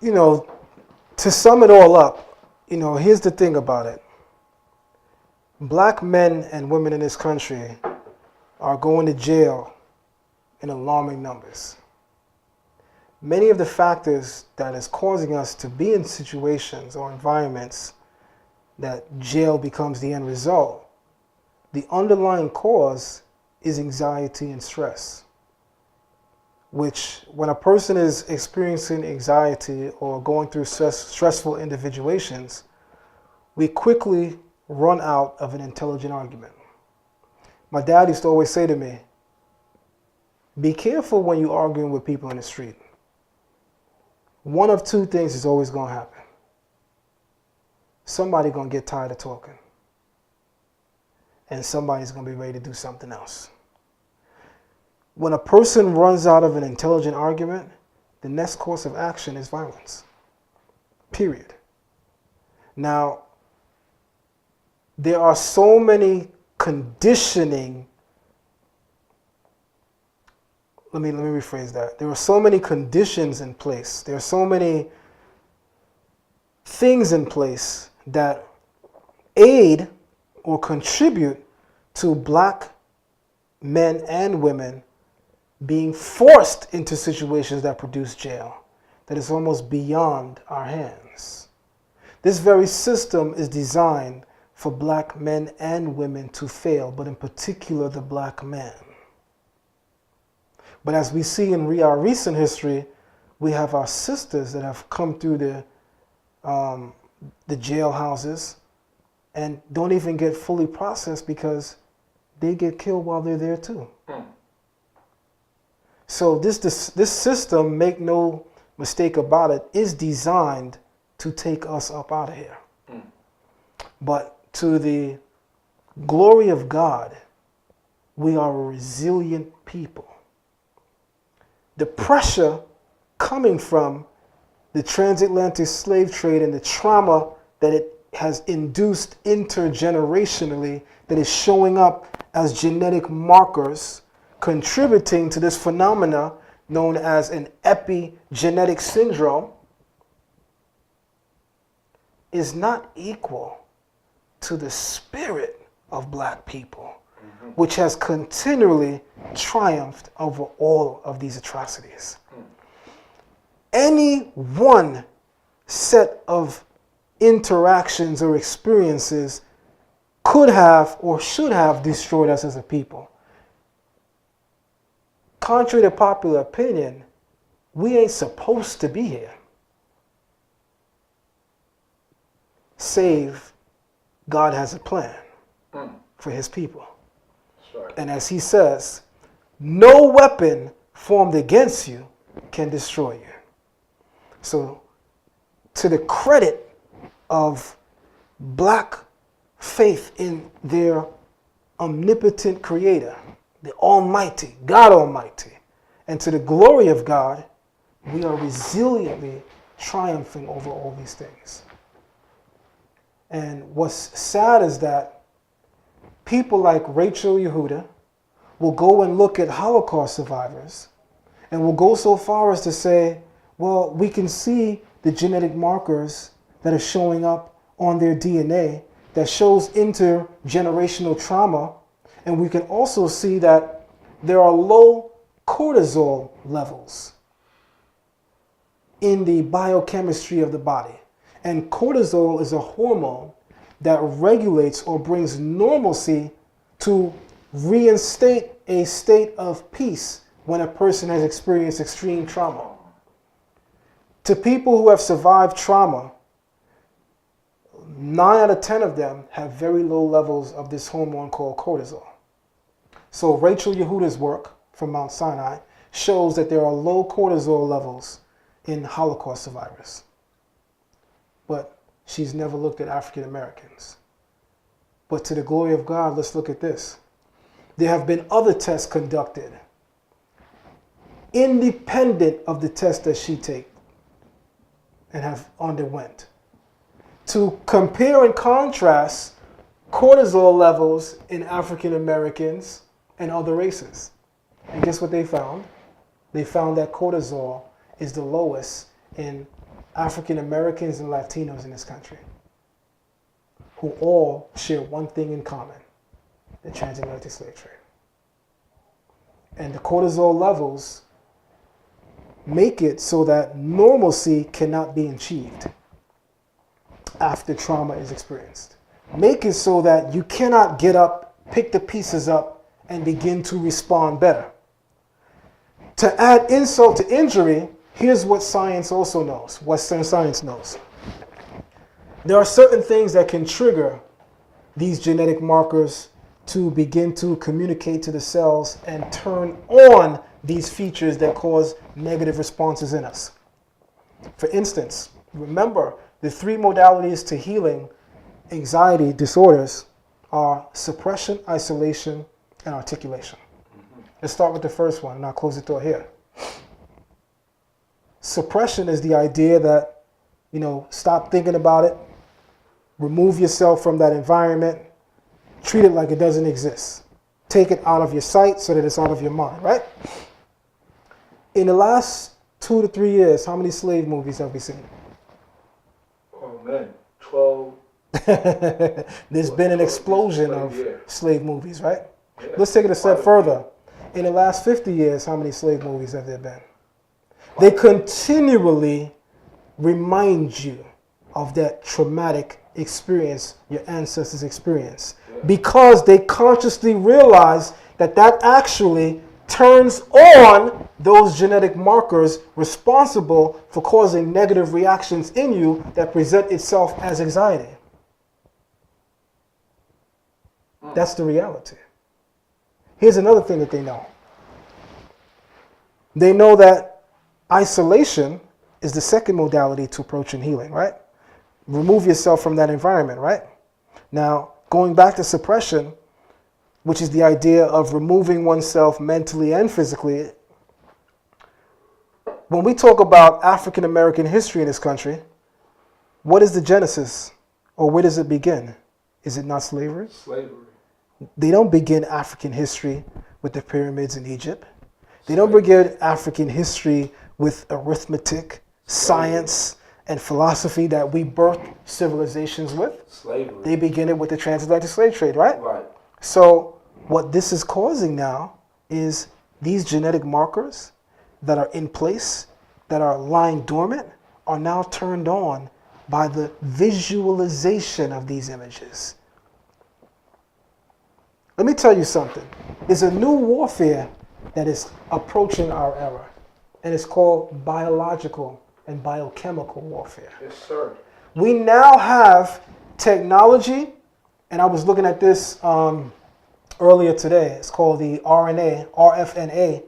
you know, to sum it all up, here's the thing about it. Black men and women in this country are going to jail in alarming numbers. Many of the factors that is causing us to be in situations or environments that jail becomes the end result, the underlying cause is anxiety and stress, which when a person is experiencing anxiety or going through stressful individuations, we quickly run out of an intelligent argument. My dad used to always say to me, be careful when you're arguing with people in the street. One of two things is always going to happen. Somebody's going to get tired of talking, and somebody's going to be ready to do something else. When a person runs out of an intelligent argument, the next course of action is violence. Period. Now, there are so many conditioning. Let me rephrase that. There are so many conditions in place. There are so many things in place that aid or contribute to black men and women being forced into situations that produce jail, that is almost beyond our hands. This very system is designed for black men and women to fail, but in particular the black man. But as we see in our recent history, we have our sisters that have come through the jailhouses and don't even get fully processed because they get killed while they're there too. So this system, make no mistake about it, is designed to take us up out of here. But to the glory of God, we are a resilient people. The pressure coming from the transatlantic slave trade and the trauma that it has induced intergenerationally, that is showing up as genetic markers contributing to this phenomena known as an epigenetic syndrome, is not equal to the spirit of black people, which has continually triumphed over all of these atrocities. Any one set of interactions or experiences could have or should have destroyed us as a people. Contrary to popular opinion, we ain't supposed to be here. Save God has a plan for his people. Right. And as he says, no weapon formed against you can destroy you. So, to the credit of black faith in their omnipotent creator, the Almighty, God Almighty, and to the glory of God, we are resiliently triumphing over all these things. And what's sad is that people like Rachel Yehuda will go and look at Holocaust survivors and will go so far as to say, well, we can see the genetic markers that are showing up on their DNA that shows intergenerational trauma. And we can also see that there are low cortisol levels in the biochemistry of the body. And cortisol is a hormone that regulates or brings normalcy to reinstate a state of peace when a person has experienced extreme trauma. To people who have survived trauma, 9 out of 10 of them have very low levels of this hormone called cortisol. So Rachel Yehuda's work from Mount Sinai shows that there are low cortisol levels in Holocaust survivors. But she's never looked at African Americans. But to the glory of God, let's look at this. There have been other tests conducted independent of the test that she took and have underwent to compare and contrast cortisol levels in African Americans and other races. And guess what they found? They found that cortisol is the lowest in African Americans and Latinos in this country who all share one thing in common: the transatlantic slave trade. And the cortisol levels make it so that normalcy cannot be achieved after trauma is experienced. Make it so that you cannot get up, pick the pieces up, and begin to respond better. To add insult to injury, here's what science also knows, Western science knows. There are certain things that can trigger these genetic markers to begin to communicate to the cells and turn on these features that cause negative responses in us. For instance, remember the 3 modalities to healing anxiety disorders are suppression, isolation, and articulation. Let's start with the first one, and I'll close the door here. Suppression is the idea that, stop thinking about it, remove yourself from that environment, treat it like it doesn't exist. Take it out of your sight so that it's out of your mind, right? In the last 2 to 3 years, how many slave movies have we seen? Oh man, 12. There's been an explosion of slave movies, right? Yeah. Let's take it a step further. In the last 50 years, how many slave movies have there been? They continually remind you of that traumatic experience your ancestors experienced, because they consciously realize that that actually turns on those genetic markers responsible for causing negative reactions in you that present itself as anxiety. That's the reality. Here's another thing that they know. They know that isolation is the second modality to approaching healing, right? Remove yourself from that environment, right? Now, going back to suppression, which is the idea of removing oneself mentally and physically, when we talk about African American history in this country, what is the genesis, or where does it begin? Is it not slavery? Slavery. They don't begin African history with the pyramids in Egypt. They don't begin African history with arithmetic, science, and philosophy that we birthed civilizations with. Slavery. They begin it with the transatlantic slave trade, right? Right. So what this is causing now is these genetic markers that are in place, that are lying dormant, are now turned on by the visualization of these images. Let me tell you something. There's a new warfare that is approaching our era, and it's called biological and biochemical warfare. Yes, sir. We now have technology, and I was looking at this earlier today. It's called the RFNA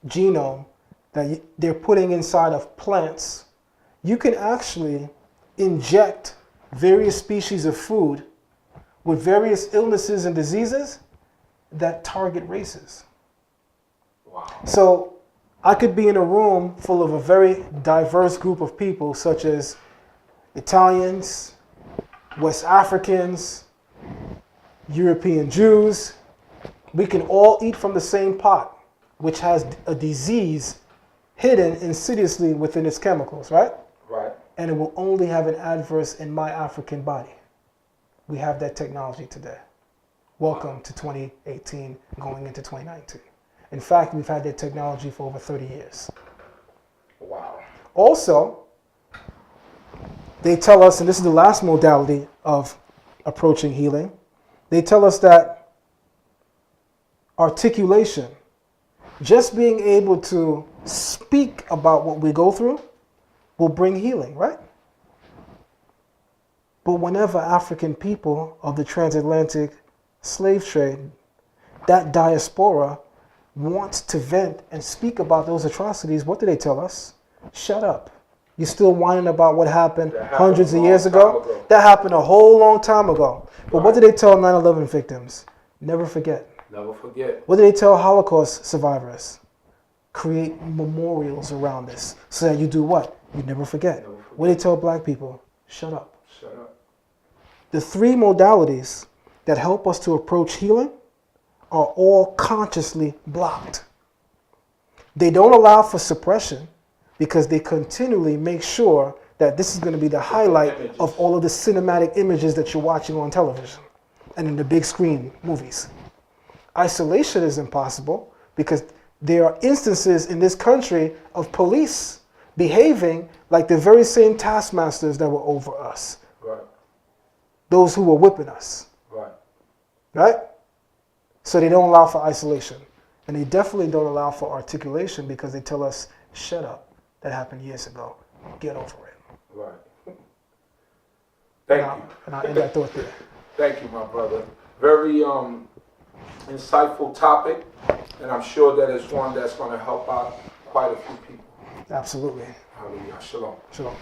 genome that they're putting inside of plants. You can actually inject various species of food with various illnesses and diseases that target races. Wow. So I could be in a room full of a very diverse group of people, such as Italians, West Africans, European Jews. We can all eat from the same pot, which has a disease hidden insidiously within its chemicals, right? Right. And it will only have an adverse in my African body. We have that technology today. Welcome to 2018, going into 2019. In fact, we've had that technology for over 30 years. Wow. Also, they tell us, and this is the last modality of approaching healing, they tell us that articulation, just being able to speak about what we go through, will bring healing, right? But whenever African people of the transatlantic slave trade, that diaspora wants to vent and speak about those atrocities, what do they tell us? Shut up. You're still whining about what happened hundreds of years ago? That happened a whole long time ago. But what do they tell 9/11 victims? Never forget. Never forget. What do they tell Holocaust survivors? Create memorials around this so that you do what? You never forget. What do they tell black people? Shut up. Shut up. The 3 modalities that help us to approach healing are all consciously blocked. They don't allow for suppression because they continually make sure that this is going to be the highlight of all of the cinematic images that you're watching on television and in the big screen movies. Isolation is impossible because there are instances in this country of police behaving like the very same taskmasters that were over us. Right. Those who were whipping us. Right. Right? So they don't allow for isolation. And they definitely don't allow for articulation because they tell us, shut up. That happened years ago. Get over it. Right. Thank you. And I'll end that thought there. Thank you, my brother. Very insightful topic, and I'm sure that it's one that's going to help out quite a few people. Absolutely. Hallelujah. Shalom. Shalom.